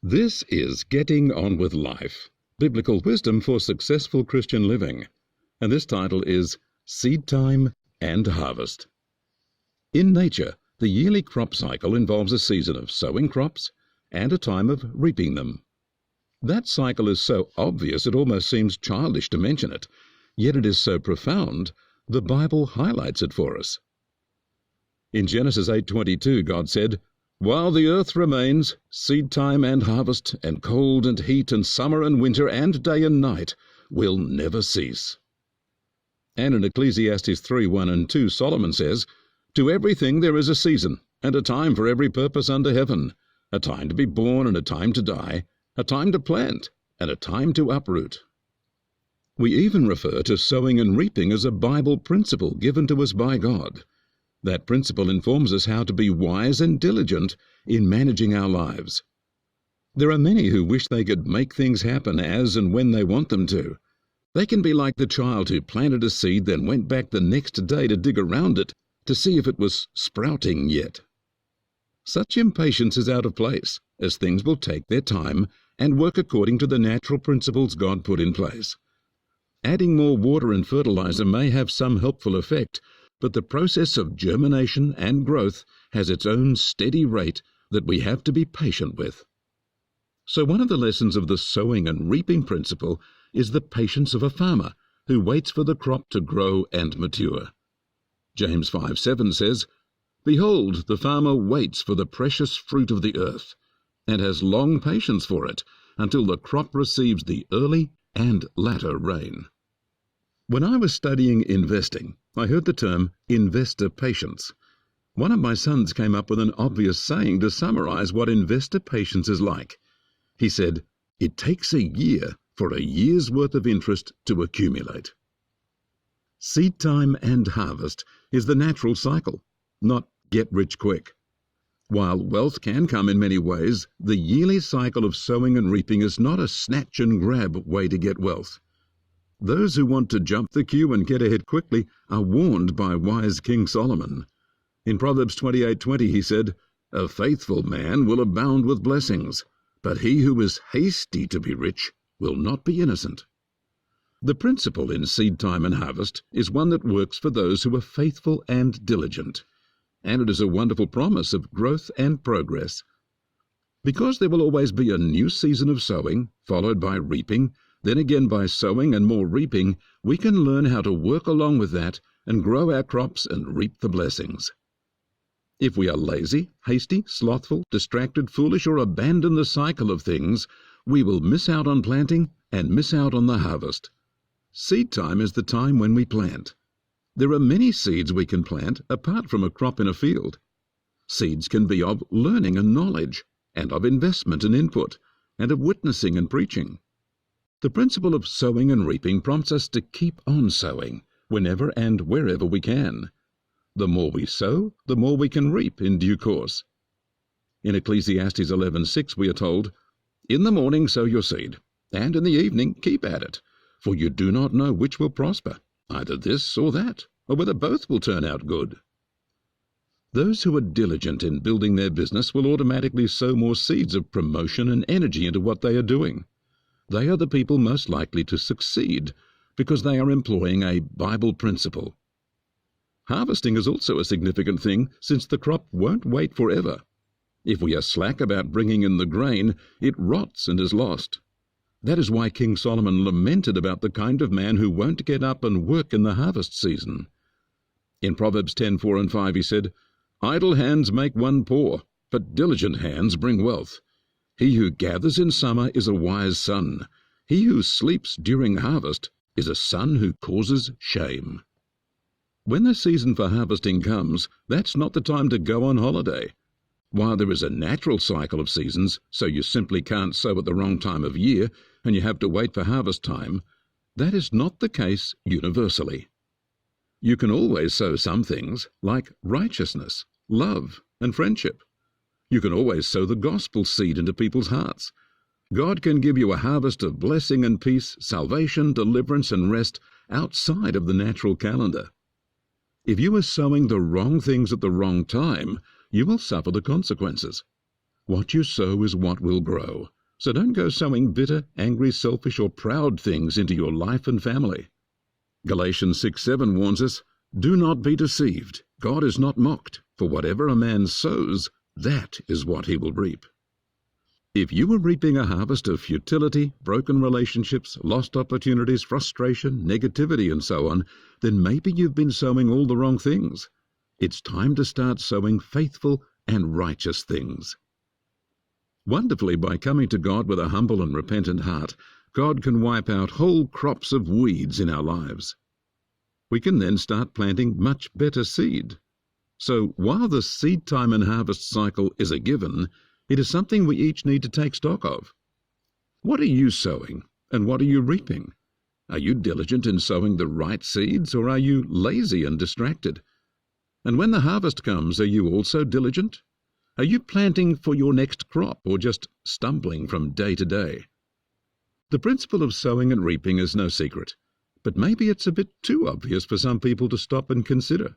This is Getting On With Life, Biblical Wisdom for Successful Christian Living, and this title is Seedtime and Harvest. In nature, the yearly crop cycle involves a season of sowing crops and a time of reaping them. That cycle is so obvious it almost seems childish to mention it, yet it is so profound, the Bible highlights it for us. In Genesis 8:22, God said, "While the earth remains, seedtime and harvest, and cold and heat, and summer and winter, and day and night will never cease." And in Ecclesiastes 3:1 and 2, Solomon says, "To everything there is a season, and a time for every purpose under heaven, a time to be born and a time to die, a time to plant and a time to uproot." We even refer to sowing and reaping as a Bible principle given to us by God. That principle informs us how to be wise and diligent in managing our lives. There are many who wish they could make things happen as and when they want them to. They can be like the child who planted a seed, then went back the next day to dig around it to see if it was sprouting yet. Such impatience is out of place, as things will take their time and work according to the natural principles God put in place. Adding more water and fertilizer may have some helpful effect, but the process of germination and growth has its own steady rate that we have to be patient with. So one of the lessons of the sowing and reaping principle is the patience of a farmer who waits for the crop to grow and mature. James 5:7 says, "Behold, the farmer waits for the precious fruit of the earth, and has long patience for it, until the crop receives the early and latter rain." When I was studying investing, I heard the term investor patience. One of my sons came up with an obvious saying to summarize what investor patience is like. He said, "It takes a year for a year's worth of interest to accumulate." Seed time and harvest is the natural cycle, not get rich quick. While wealth can come in many ways, the yearly cycle of sowing and reaping is not a snatch and grab way to get wealth. Those who want to jump the queue and get ahead quickly are warned by wise King Solomon. In Proverbs 28:20 he said, "A faithful man will abound with blessings, but he who is hasty to be rich will not be innocent." The principle in seed time and harvest is one that works for those who are faithful and diligent, and it is a wonderful promise of growth and progress. Because there will always be a new season of sowing, followed by reaping, then again by sowing and more reaping, we can learn how to work along with that and grow our crops and reap the blessings. If we are lazy, hasty, slothful, distracted, foolish, or abandon the cycle of things, we will miss out on planting and miss out on the harvest. Seed time is the time when we plant. There are many seeds we can plant apart from a crop in a field. Seeds can be of learning and knowledge, and of investment and input, and of witnessing and preaching. The principle of sowing and reaping prompts us to keep on sowing, whenever and wherever we can. The more we sow, the more we can reap in due course. In Ecclesiastes 11:6 we are told, "In the morning sow your seed, and in the evening keep at it, for you do not know which will prosper, either this or that, or whether both will turn out good." Those who are diligent in building their business will automatically sow more seeds of promotion and energy into what they are doing. They are the people most likely to succeed because they are employing a Bible principle. Harvesting is also a significant thing, since the crop won't wait forever. If we are slack about bringing in the grain, it rots and is lost. That is why King Solomon lamented about the kind of man who won't get up and work in the harvest season. In Proverbs 10:4 and 5 he said, "Idle hands make one poor, but diligent hands bring wealth. He who gathers in summer is a wise son. He who sleeps during harvest is a son who causes shame." When the season for harvesting comes, that's not the time to go on holiday. While there is a natural cycle of seasons, so you simply can't sow at the wrong time of year, and you have to wait for harvest time, that is not the case universally. You can always sow some things, like righteousness, love, and friendship. You can always sow the gospel seed into people's hearts. God can give you a harvest of blessing and peace, salvation, deliverance, and rest outside of the natural calendar. If you are sowing the wrong things at the wrong time, you will suffer the consequences. What you sow is what will grow, So don't go sowing bitter, angry, selfish, or proud things into your life and family. Galatians 6:7 warns us, "Do not be deceived. God is not mocked, for whatever a man sows, that is what he will reap." If you are reaping a harvest of futility, broken relationships, lost opportunities, frustration, negativity, and so on, then maybe you've been sowing all the wrong things. It's time to start sowing faithful and righteous things. Wonderfully, by coming to God with a humble and repentant heart, God can wipe out whole crops of weeds in our lives. We can then start planting much better seed. So while the seed time and harvest cycle is a given, it is something we each need to take stock of. What are you sowing, and what are you reaping? Are you diligent in sowing the right seeds, or are you lazy and distracted? And when the harvest comes, are you also diligent? Are you planting for your next crop, or just stumbling from day to day? The principle of sowing and reaping is no secret, but maybe it's a bit too obvious for some people to stop and consider.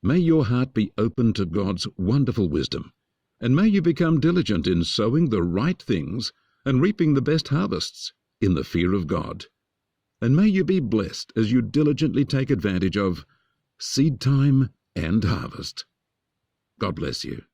May your heart be open to God's wonderful wisdom, and may you become diligent in sowing the right things and reaping the best harvests in the fear of God. And may you be blessed as you diligently take advantage of seed time and harvest. God bless you.